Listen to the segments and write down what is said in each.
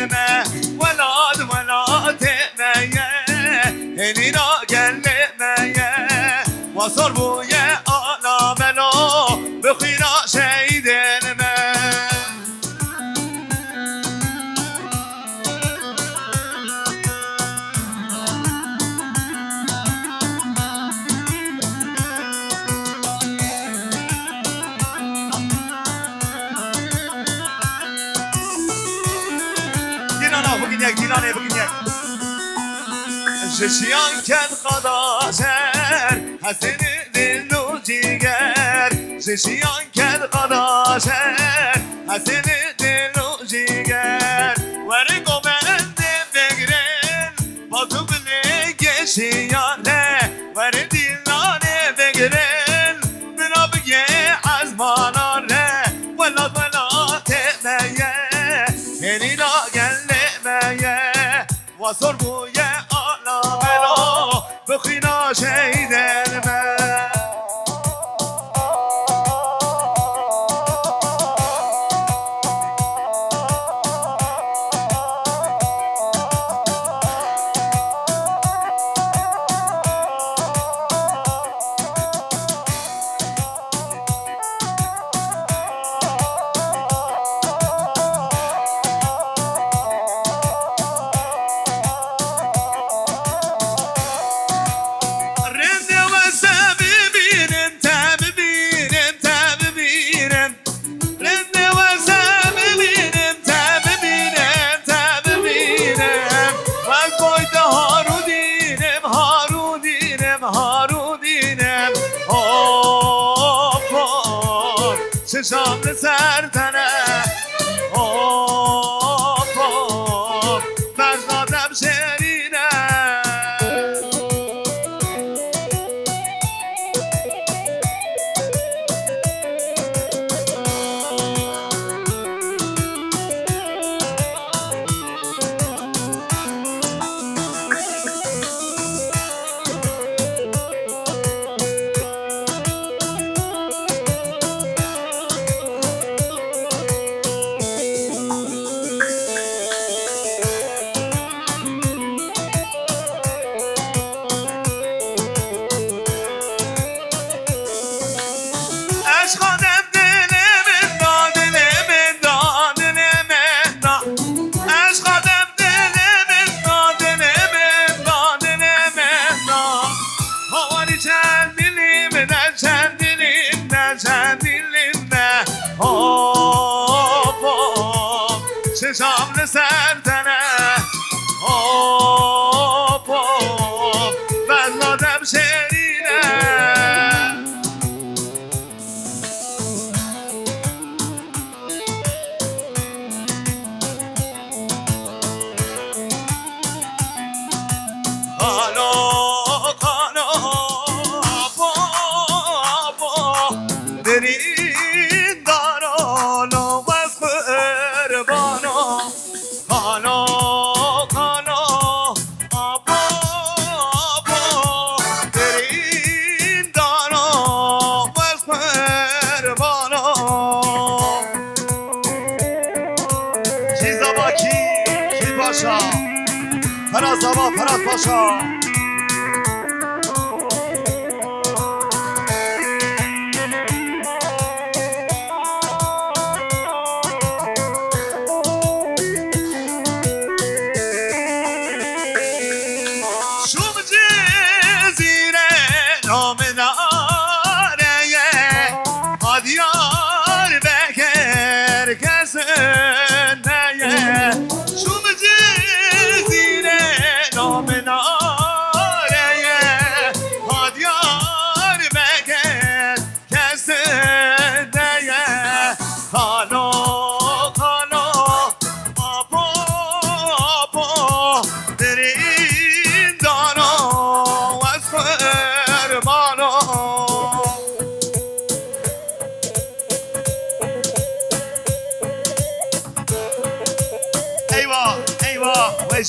دلمه ولاد ولاد ميه هنینا گلمه وصار بوی آلا بلا بخینا شهید دلمه گیلانه بگین جشیان کن قداشر حسین دل و جیگر جشیان کن قداشر حسین دل و جیگر ورگو بنده بگرن با تو بله گشیانه ور دیلانه بگرن بنا بگه از مانانه ولاد ولاد تمیه هنی لا گله وصل بوی آلا بلا بخینا شهید دلمه چشام سرزنه فرزادم شیرینه چشام سرزنه بزنادم شیرینه خانو خانو درین دارانو وز قربانو خانو خانو آبا درین دارانو وز قربانو چیزا با کی باشا فراز آبا فراز باشا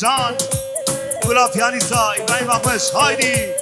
جان گلاب پیانیستا ابراهیم آقوش هایدی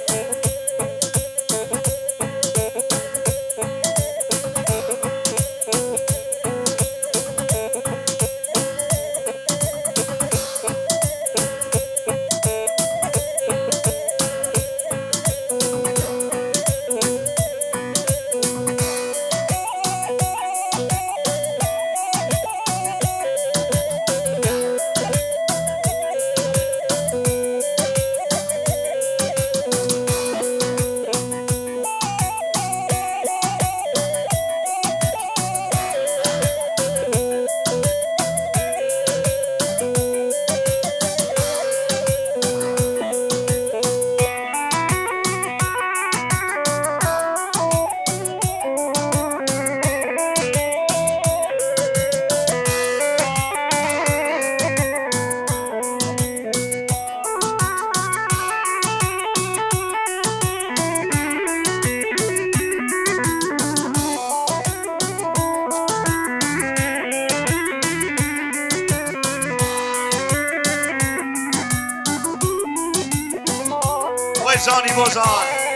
وی جانی بوجان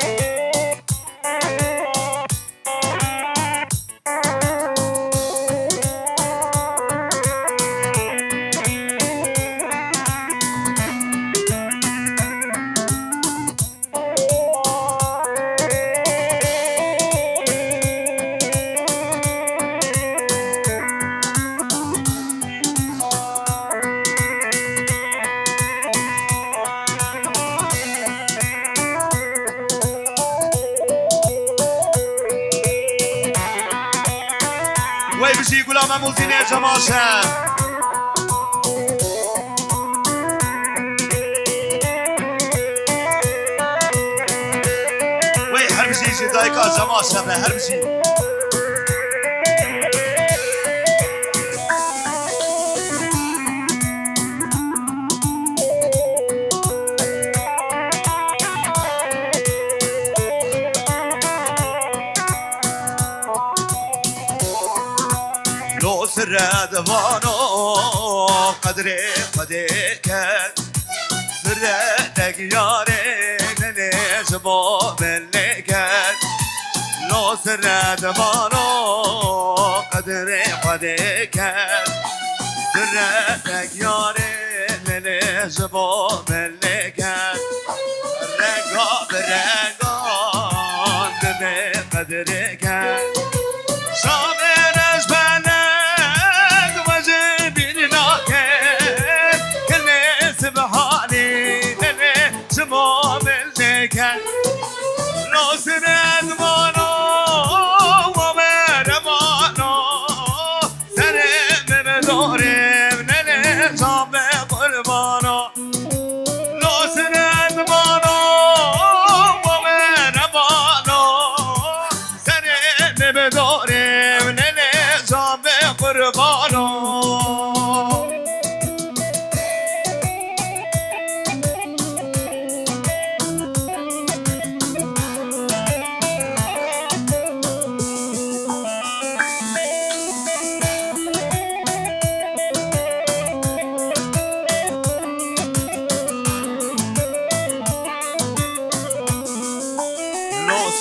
وی بشی گلام موزینه جماشم وی هر بشی جدای که جماشم هر بشی لو سرد وانو قدري قديكت سرد ياري لنيش بو ملكت لو سرد وانو قدري قديكت سرد ياري لنيش بو ملكت رقا برقا دمي قدريكت شامنش بلد وجه بیناکت کلمه سبحانی نمی شما ملکت ناصر ادمانو و مرمانو سرم بدارم ننه جام قربانو ناصر ادمانو و مرمانو سرم بدارم ننه جام قربانو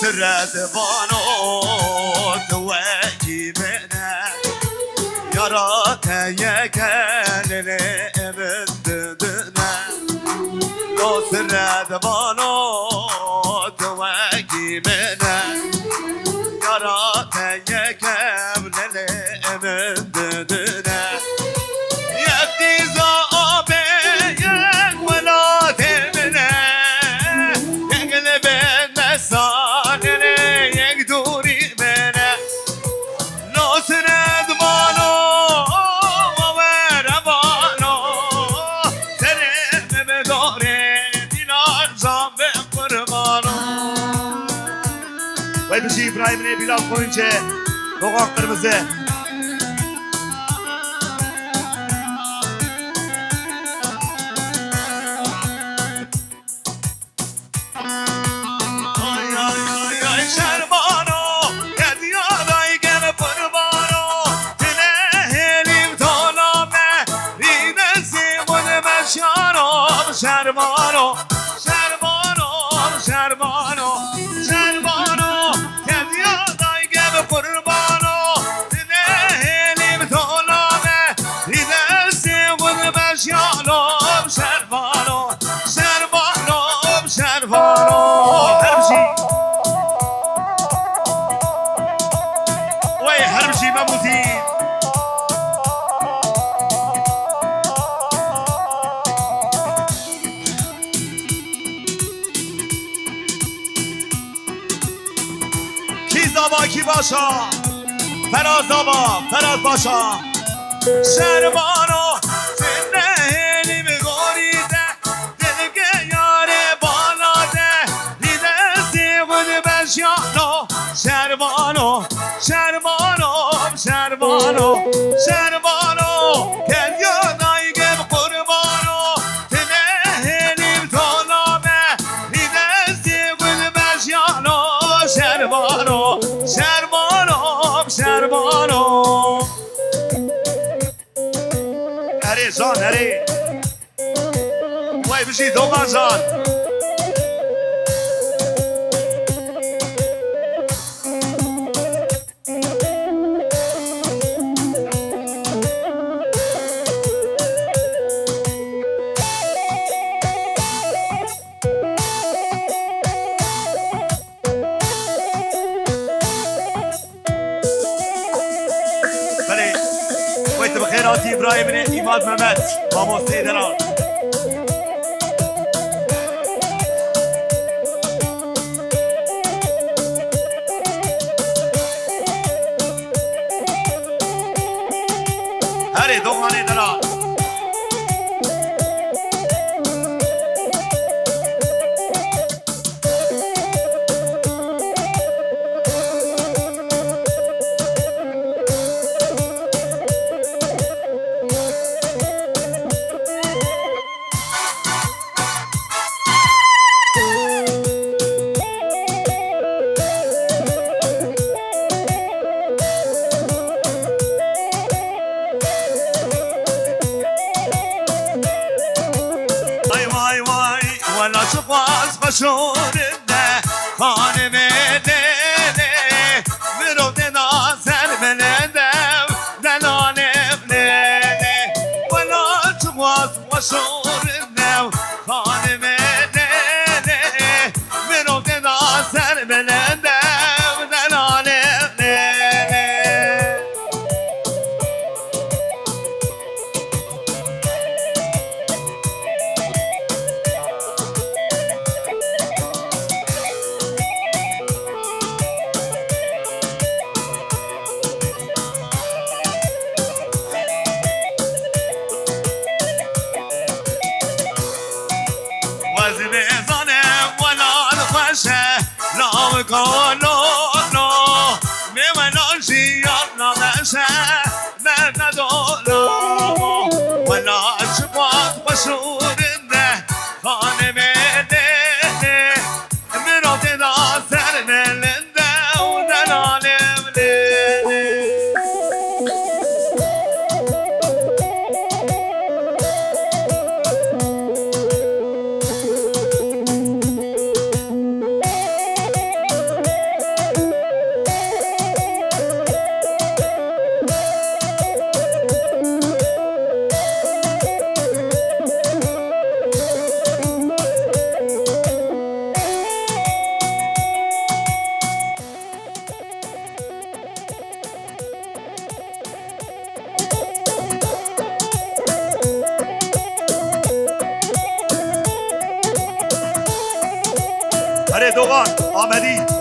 سرد بانو توجی منه یارات یکن نعمت ددنه لو سرد بانو توجی منه یارات یکن نعمت ددنه یک دیزا آبه یک ولاد منه یک لبن مسان یک دوری منه ناصر ادمانو و ربانو سرم بداره دینار جام قربانو وی بشی ابراهیم ne Bilal koyunca Doğan Kırmızı شرمانو شرمانو شرمانو شرمانو کدیا دایگه به قربانو دلیم طولانه دیده سیمون بشیانم شرمانو شرمانو شرمانو هرمشی وی هرمشی مموزین کی باشا فراز آبا فراز باشا شرمانو زنده میگوریده دلگه یاره بالاده دیده سیمون بشیانو شرمانو شرمانو شرمانو شرمانو کدیا دایگه قربانو دلیم طولامه دیده سیمون بشیانو شرمانو شرمانو شرمانو هری جان هری وای بشی دوغان جان Ahmet Mehmet Vamos Lideran Hadi Doğan Lideran Başorunda hanime dene Miro de nazer melendem Delanem nene Vela çıkmaz başorunda hanime dene Miro de nazer melendem Delanem nene Kolonu Mevla şiyatna meşe Mevla dolamo Vela çıkmaz başurinde Haneme nene Mirate da ser nelinde Udan alem nene Hadi Doğan, Ahmedi.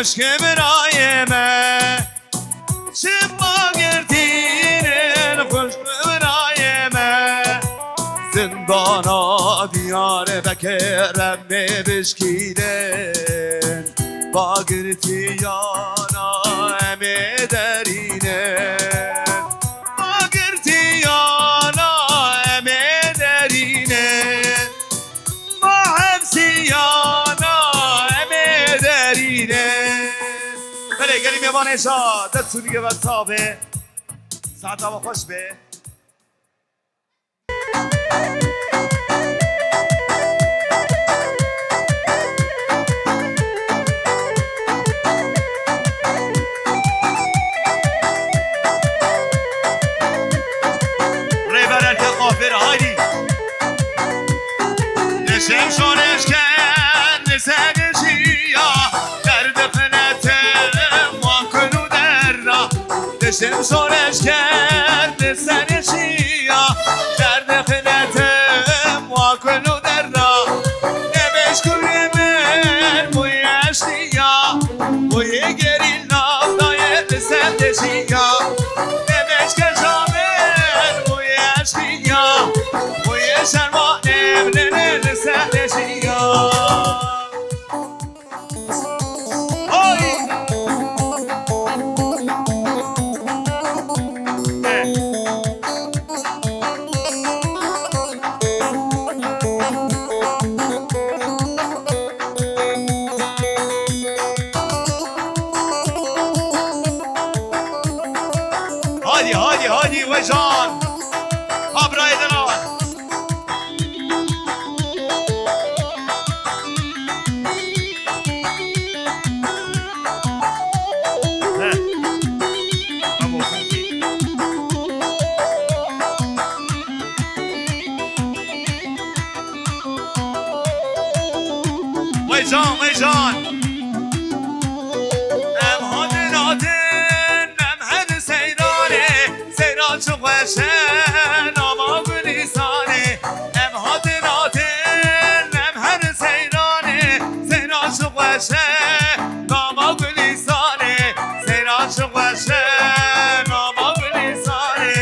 عشق برایمه شما گردین خوش برایمه زندانا دیار بکرم بشکیدن با گرتیانا همه درینه با گرتیانا همه درینه با حبسیانا همه درینه بله گریم یوان شاد دستونی که بستابه ساعت هوا خوش به نشم شونش کن نسگشیا درد خنتم واکنو در را نشم شونش کن نسگشیا درد خنتم واکنو در را نمش کنی من موی اشتیا موی گریل نافدای نسگشیا نمش کشامن موی اشتیا موی شرما نمنه نسگشیا هادي وجان خبرة يدلال وجان شن آما گلیسانه ام هادناتن ام هر سیرانه سیران شغوشن آما گلیسانه سیران شغوشن آما گلیسانه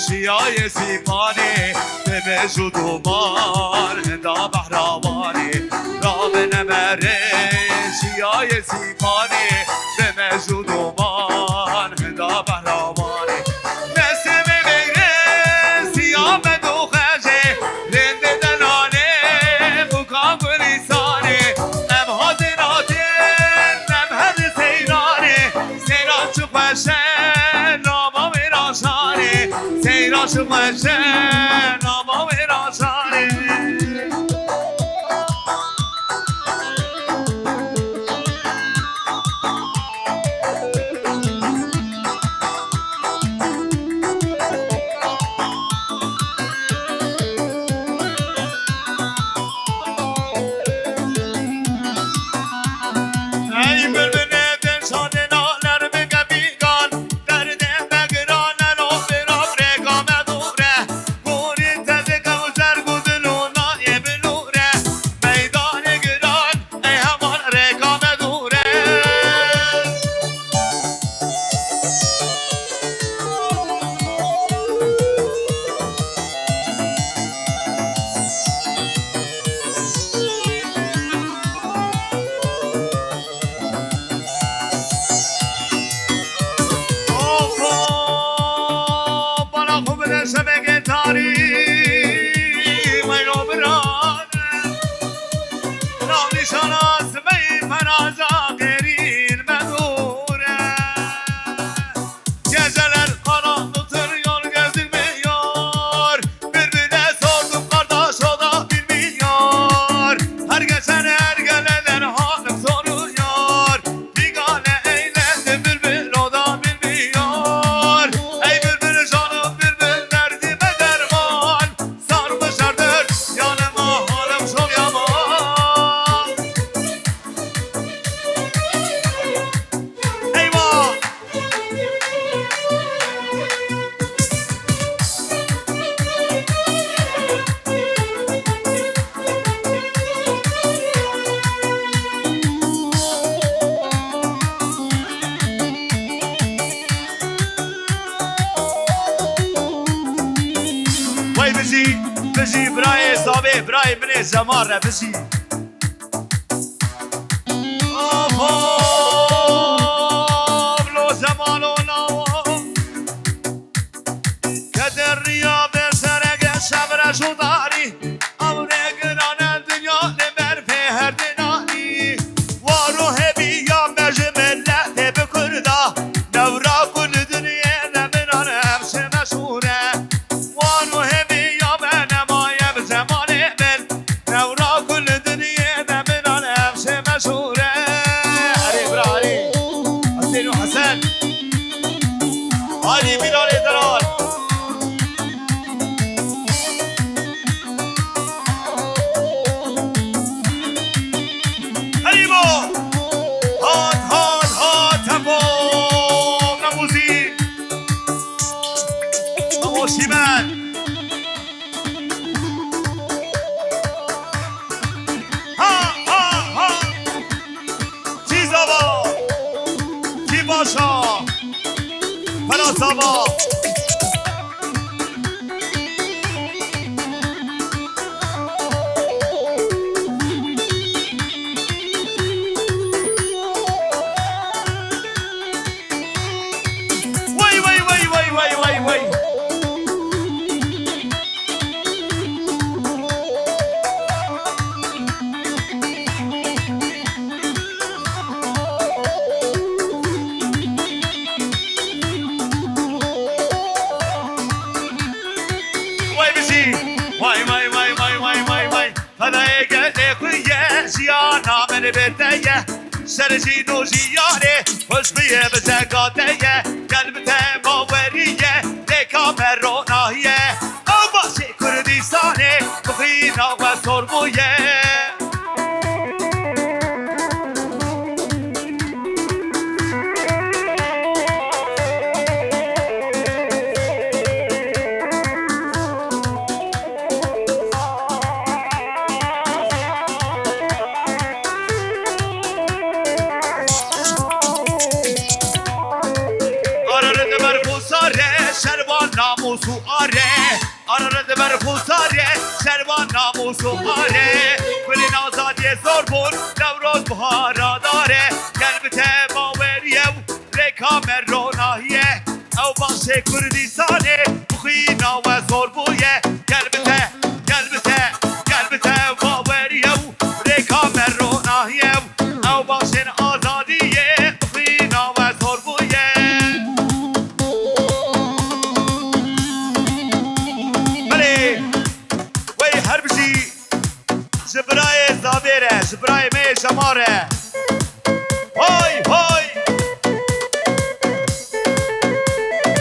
شیای سیقانی به وجود و بار هندا بحراوانی را به نمره شیای سیقانی به وجود و بار هندا بحراوانی نسم بگره سیام دو خجه رند دنانه بکام گلیسانه ام هادناتن ام هر سیرانه سیران چو خوشن ناما میراشانه سیران چو خوشن ناما میراشانه بجی برای زابه برای من زمان را بجی آبلو زمان و ناو کدر ریا به سرگ شبر شداری امره گران دنیا نمر پهر دنانی وارو هبی یا مجملت بکردا نورا کل دنیا نمران همش مشهوره وارو هبی یا بنمایم زمان من نورا کل دنیا نمران همش مشهوره علی برای حسین و حسن علی بلال درال شیمن ها ها ها چی زبا کی باشا فراز زبا وای وای وای وای وای وای وای نامن بدایه سرجی نوزیاره خوش بیه به زگادهیه قلبته باوریه دکا مروناهیه او باشه کردیستانه بخینا و سرمویه شروان ناموسو آره بر خوزاره شروان ناموسو کلی نازادی زور بود نوروز بهارا داره قلبته باوریه و رکا مروناهیه او باشه کردیستانه بخینا و زور بویه قلبته باوریه و رکا مروناهیه او باشه آزادیه بخینا و زور بویه زبرای زابیره زبرای می شماره های های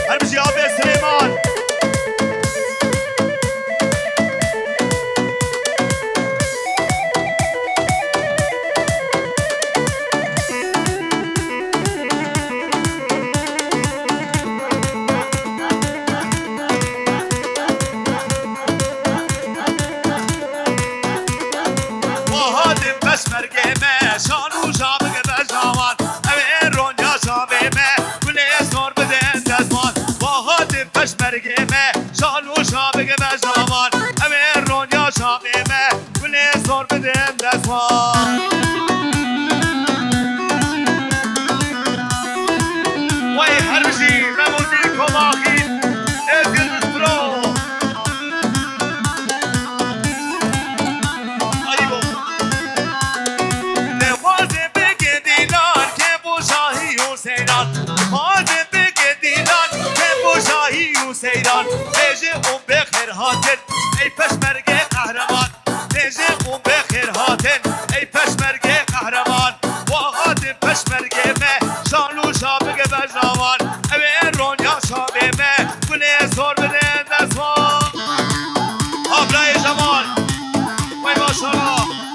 هر بجی آبی سلیمان شانو شابه بجاوان اوه رونیا شابه me گله سر بدن دزمان واحد پشمرگه me شانو شابه بجاوان اوه رونیا شابه me گله سر بدن دزمان وای هر بشی نموزی کماخی ازگل بسترو سیران نجه اون به خیر هاتن ای پشمرگ قهرمان نجه اون به خیر هاتن ای پشمرگ قهرمان واحد پشمرگ me شانو شابه بجاوان اوه رونیا شابه me گله زور بدن دزمان آبلای زمان وای ماشالله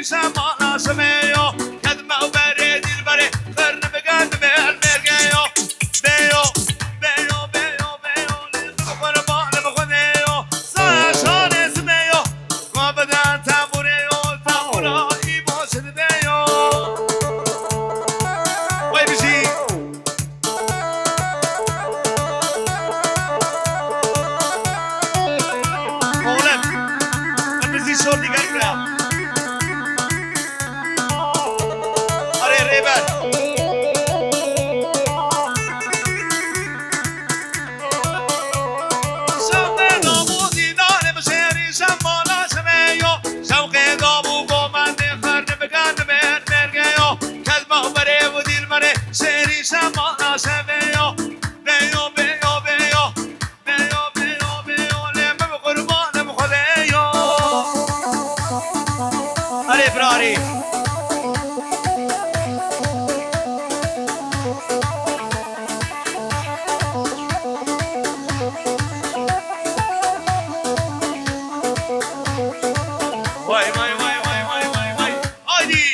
سما سميو كدمة وبريد البري خرن بقد من مرقيو بيو بيو بيو بيو للقبر ما نبغنيو ساشان اسميو ما بدأ تابوريو تابورا إيمو سدبيو وي بشي مولد البزي شورتي قلبنا سيري سما سميو بيو بيو بيو بيو بيو بيو لما بقربان بخليو علي براري واي واي واي واي واي واي واي هايدي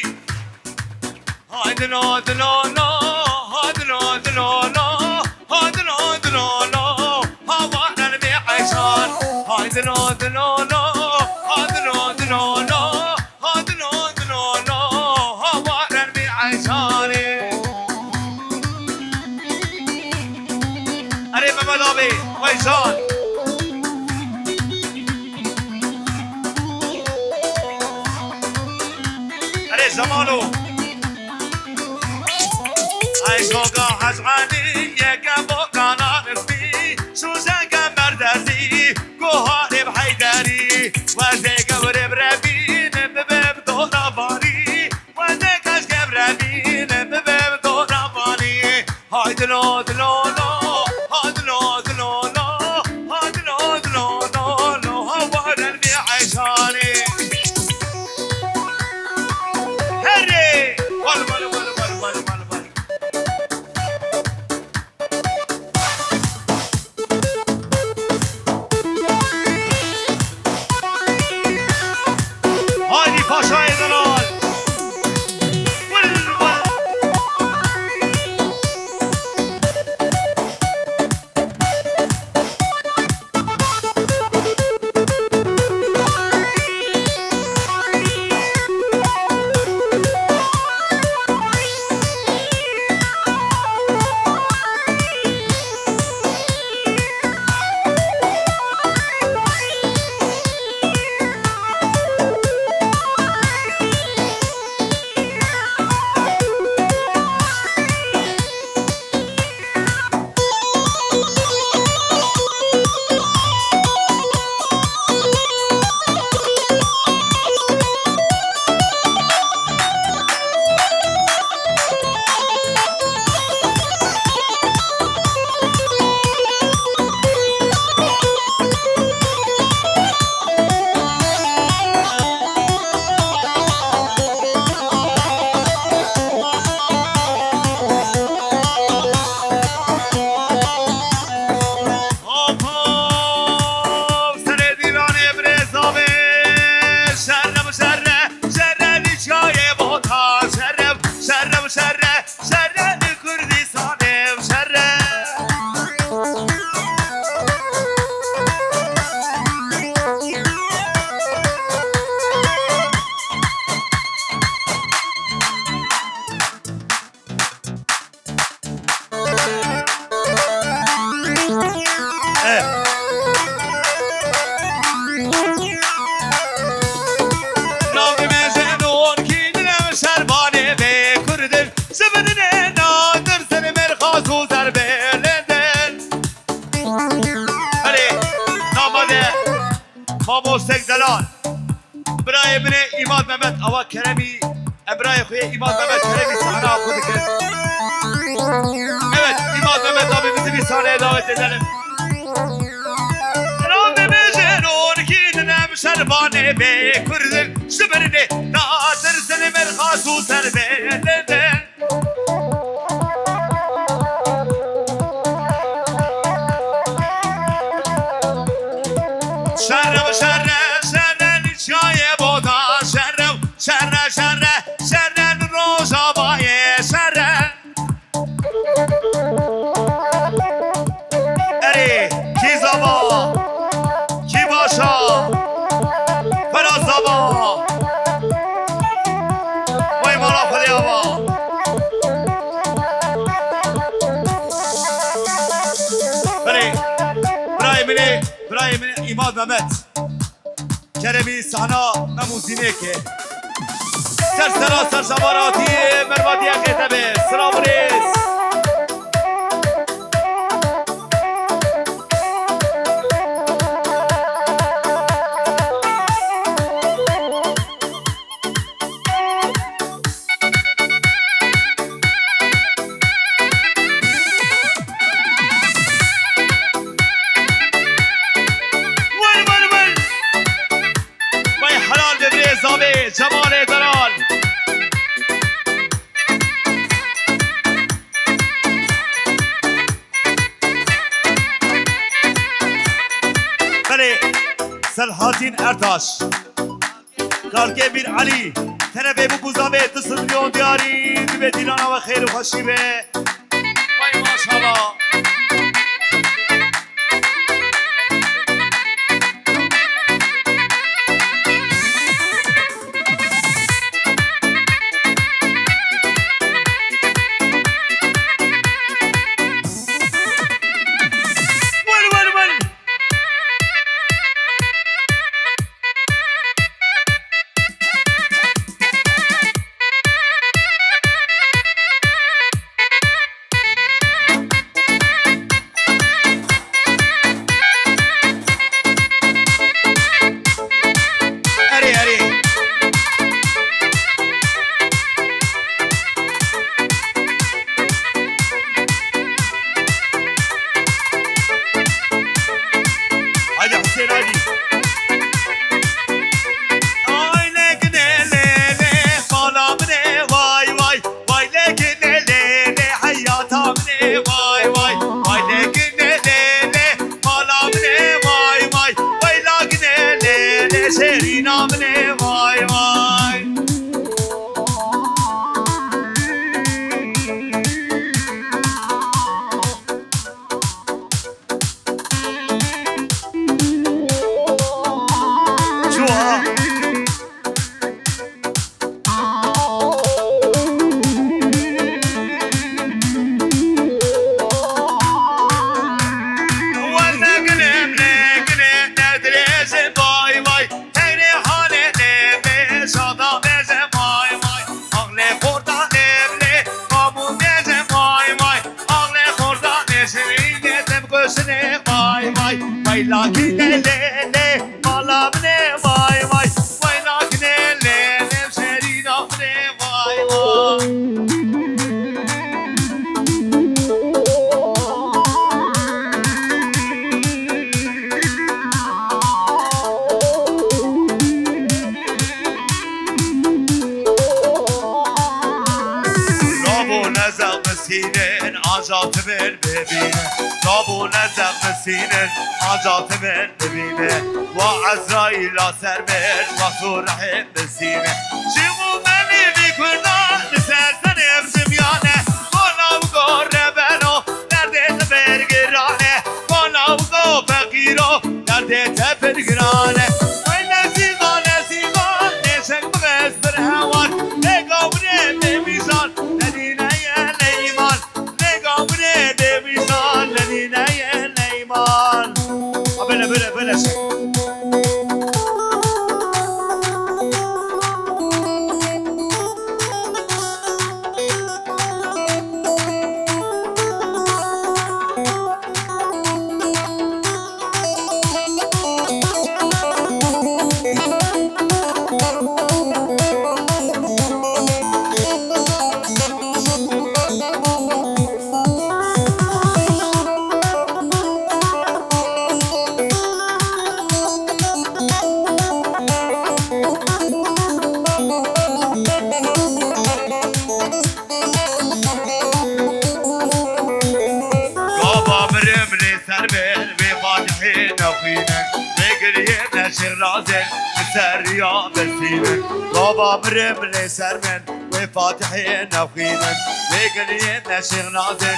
هايدي نو نو نو أري بابا لابي ويزان أري زمانو أي شوقا حزغاني يا كابو كان نسبي سوزان كمر درزي كوهاري بحيداري وزي قبر برابين بباب دورا باني وزي كاش قبرابين بباب دورا باني هاي دلو دلو دلو هاي دلو دلو دلو هاي دلو دلو دلو هوارن بي عيشاني هري ول ول ول ول ول ول هاي پاشای دلال بابا سگدلان برای ابن ایماد محمد اوا کرمی برای خوی ایماد محمد کرمی صحنه خود کرد. Evet ایماد محمد abimizi bir sahneye davet edelim. Rabbimizin orkinine şerbane be kurdun süperini dağıtır seni merhasu serbeleden. Şerre şerre şerre nişaye boda şerre şerre داماد ممت کرمی سحنا نموزینه که سر سر زباراتی مربادی خیتبه سلام ریس جمال دلال بله سلحاتین ارتاش کارگه بیر علی تنبه بو بوزابه 2 میلیون دیاری به دیلانا و خیر و خوشی به وای ماشاءالله آجات من ببینه و عزرائیل سر من و سرحه بسینه شیمو منی بیکنان سرزنم زمیانه کناو گو ربنو دردت برگرانه کناو گو فقیرو دردت برگرانه وی نزیقان نشک بغزبر هوان نگاونه بمیزان ندینه نیمان نگاونه بمیزان ندینه نیمان بله شرازن سريا بسيمن بابا مرملي سرمن وفاتحين نوخيمن لقلي نشيغ نازن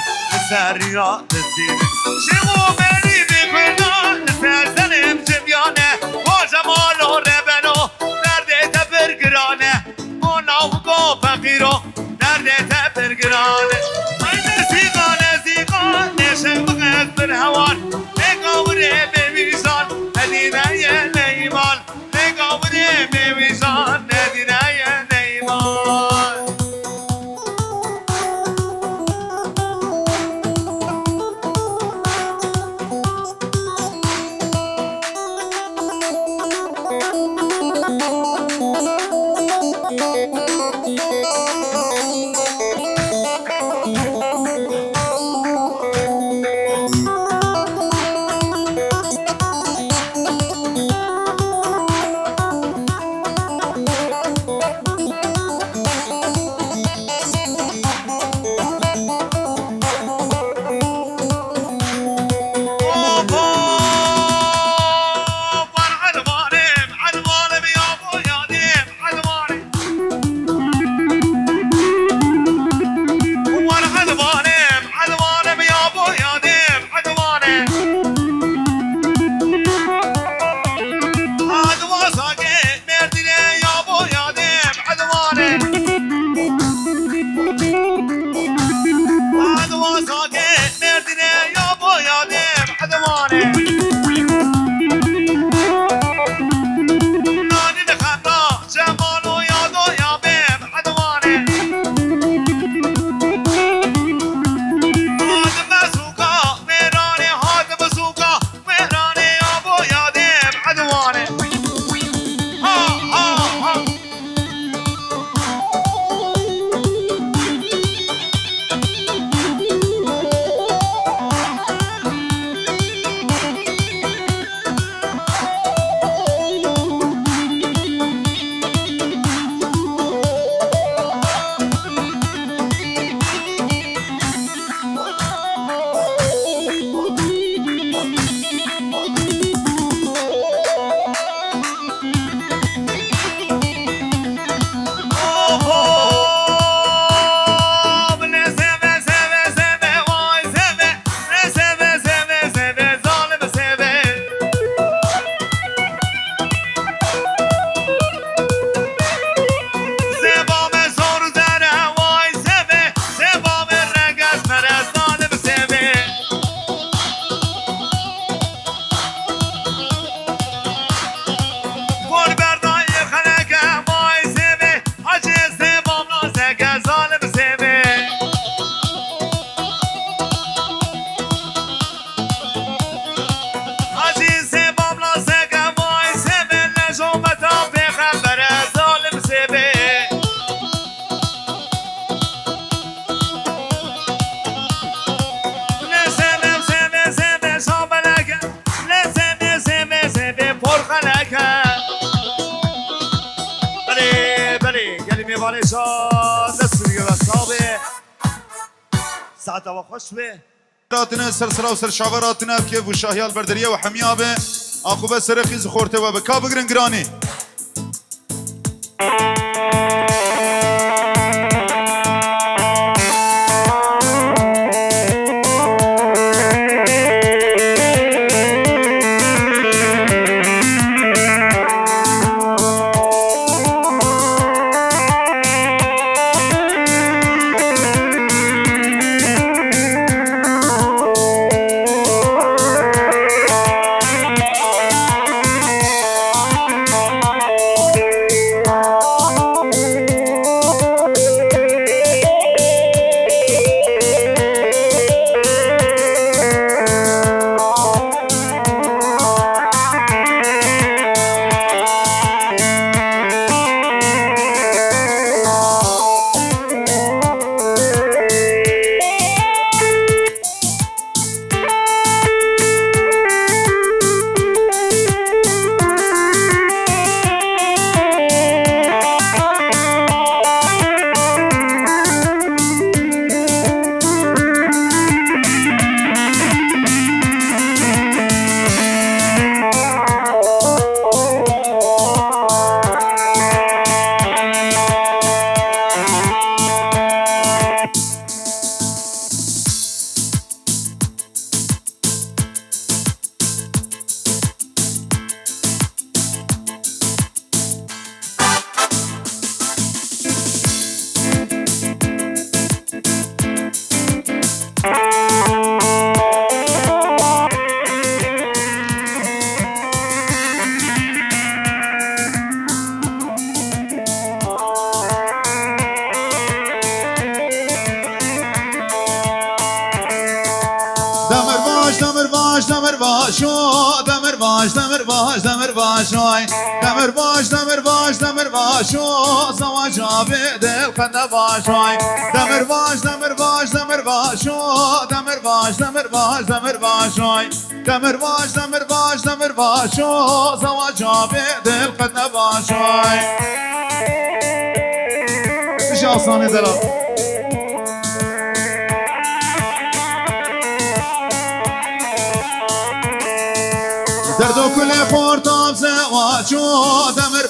سريا بسيمن شغو مني بكنا سرسنم جميانه وجمالو ربنو نرده تبرگرانه وناوغو فقيرو نرده تبرگرانه زيغان نشيغ بغز بالهوان نقاوري بميزان مدينة دیوانه جان دست دیگه بستابه ساعت و خوش به راتنا سرسرا وسر شعبراتنا كيف وشاهيال بردريه وحميابه اخو بس رخيز خورته وبكاب جراني زواجا بدل خنا باشوي دمر باشوي زواجا بدل خنا باشوي مش آسانه دلا دردو كل خورتم زواجو دمر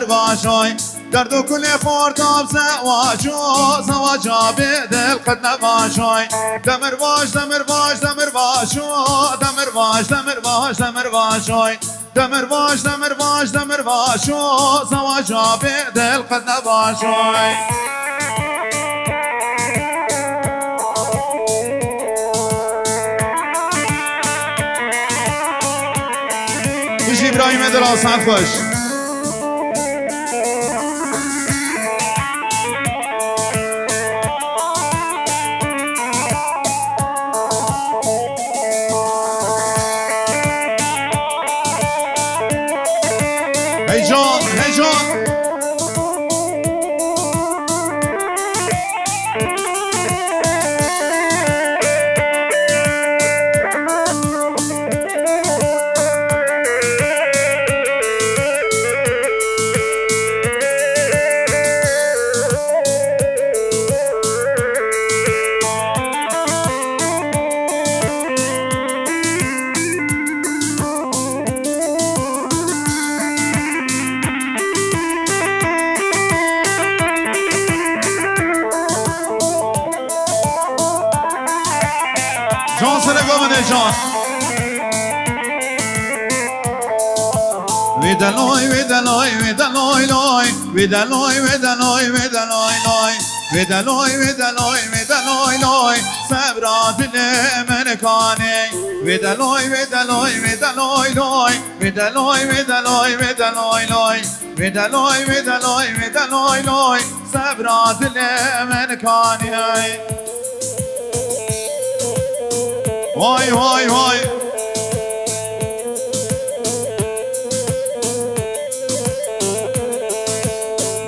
باشوي دردو كل خورتم زواجو زواجا بدل خنا باشوي دمر باشوي زواجا بدل خنا باشوي ابراهیم دل آسان خوش هی جان جان سرگامنه جان ویدالوی سبرا دل من کانی ویدالوی سبرا دل من کانی وای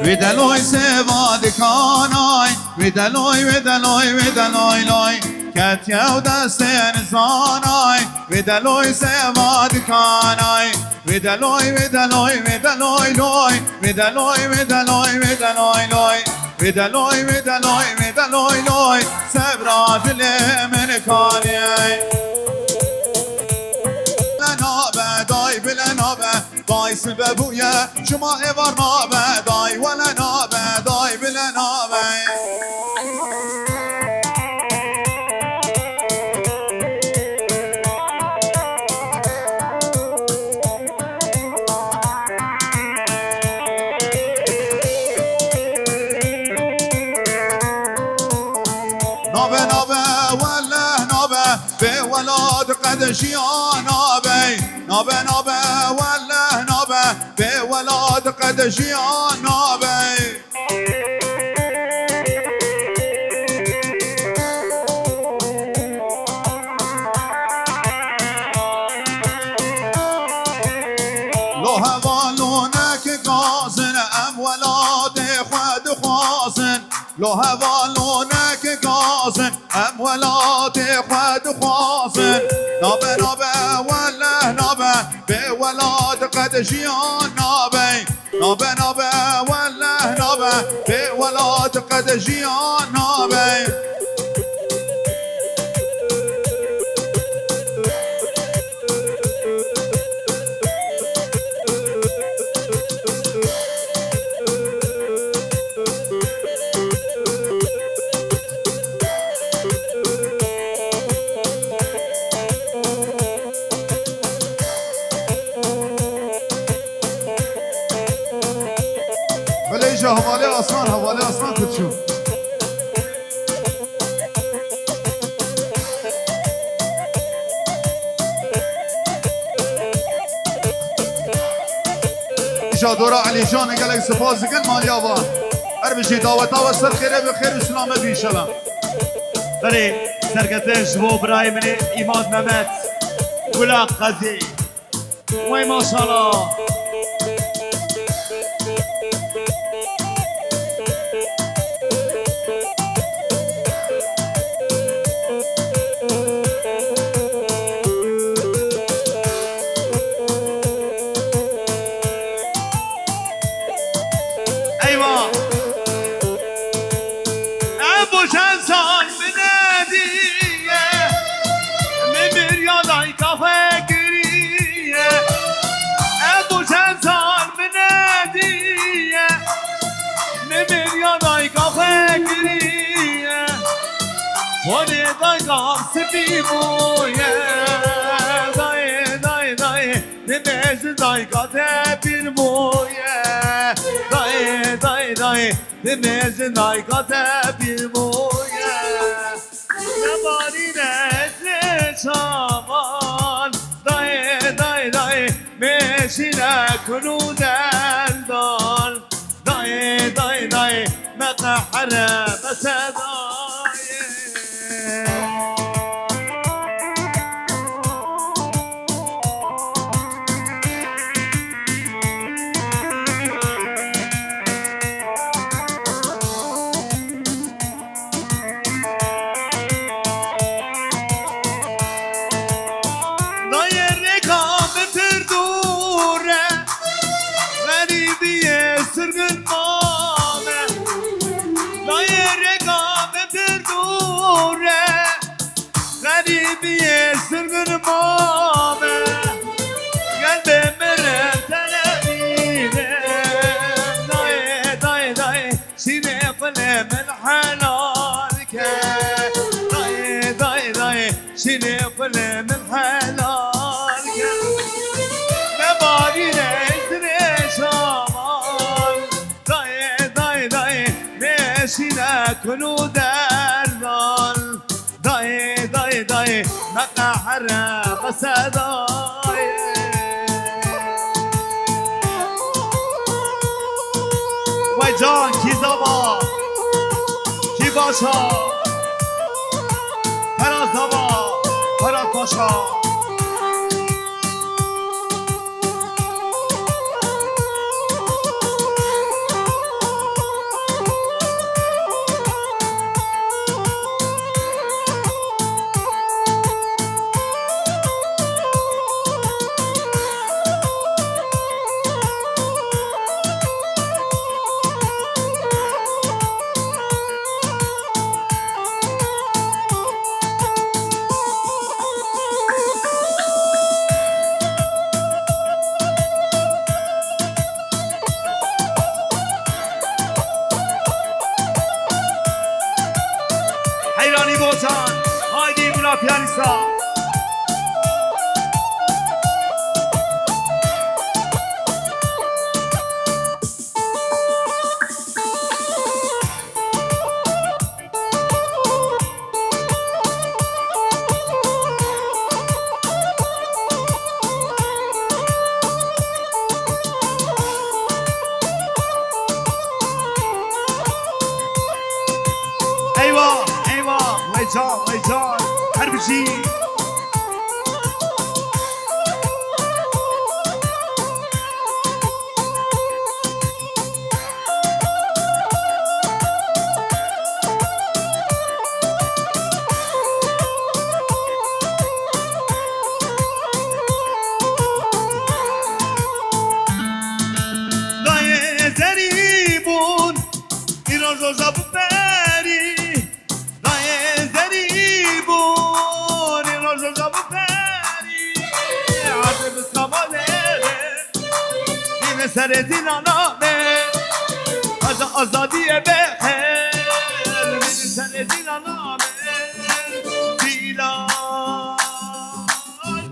ویدالوی سواد کانای ویدالوی لای کتیو دست انسانای ویدالوی سواد کانای ودلوی ودلوی ودلوی لوی ودلوی ودلوی ودلوی لوی ودلوی ودلوی ودلوی لوی صبر دل من کاری لنابه دای بلنابه دای سببویه شما ایوار نابه دای ولنابه دای بلنابه نابه نابه وله نابه به ولاد قدشیان نابه نابه نابه وله نابه به ولاد قدشیان نابه لو هوالونك قازن ام ولاد خود خازن لو هوالونك قازن ام ولاد خود خازن نابه نابه وله نابه به ولاد قدشیان نابه نابه نابه وله نابه به ولاد قدشیان نابه بله حواله آسمان کچو ایشا دورا علی جان گلک سپاس دکن مالی آوان هر بشی دعوت آوان سر خیره بخیر و سلامت بیشلا بله سرکتش و برای من ایماد ممت گلاق قضی وی ماشالله Demezin aygata bir moya Nebari nezle çaman Daye daye daye meşine kulu dendal Daye daye daye mekahre besedaye Sırgın mame Gel be mere televine Daye daye daye Sine kule men halalke Daye daye daye Sine kule men halalke Mebari nezre şamal Daye daye daye Nesine kulu derdal Daye daye daye مقهر قصدای وای جان کی زبا کی باشا پراز زبا پراز باشا Can. Haydi bura piyanista. Eyvah, eyvah. Vay can. Her bir şey. Daje zeribun I rożo zabuperi Daje zeribun I rożo zabuperi Ate biskamalere Dine seredina name Aza azadiye beher Dine seredina name Dilan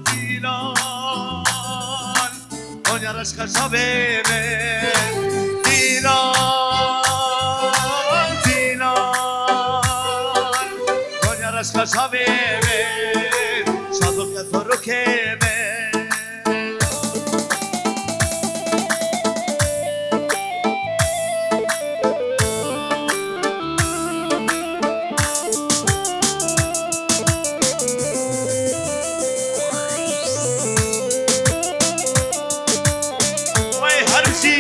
Dilan Konya raşka şabeme Dilan Dilan Konya raşka şabeme Şadok ya soru keme Vay harbi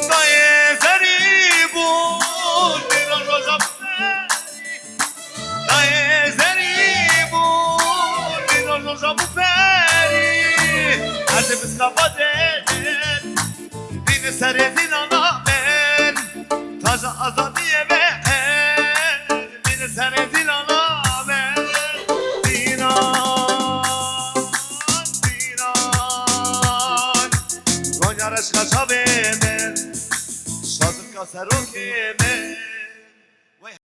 Daje zeribun I rożo zabuperi Daje zeribun I rożo zabuperi Ate biskamalere Dine seredina namen Taza azadiye beher Dine seredina namen Dinan Dinan Konya reşka şabemen Şadık kaser o kemen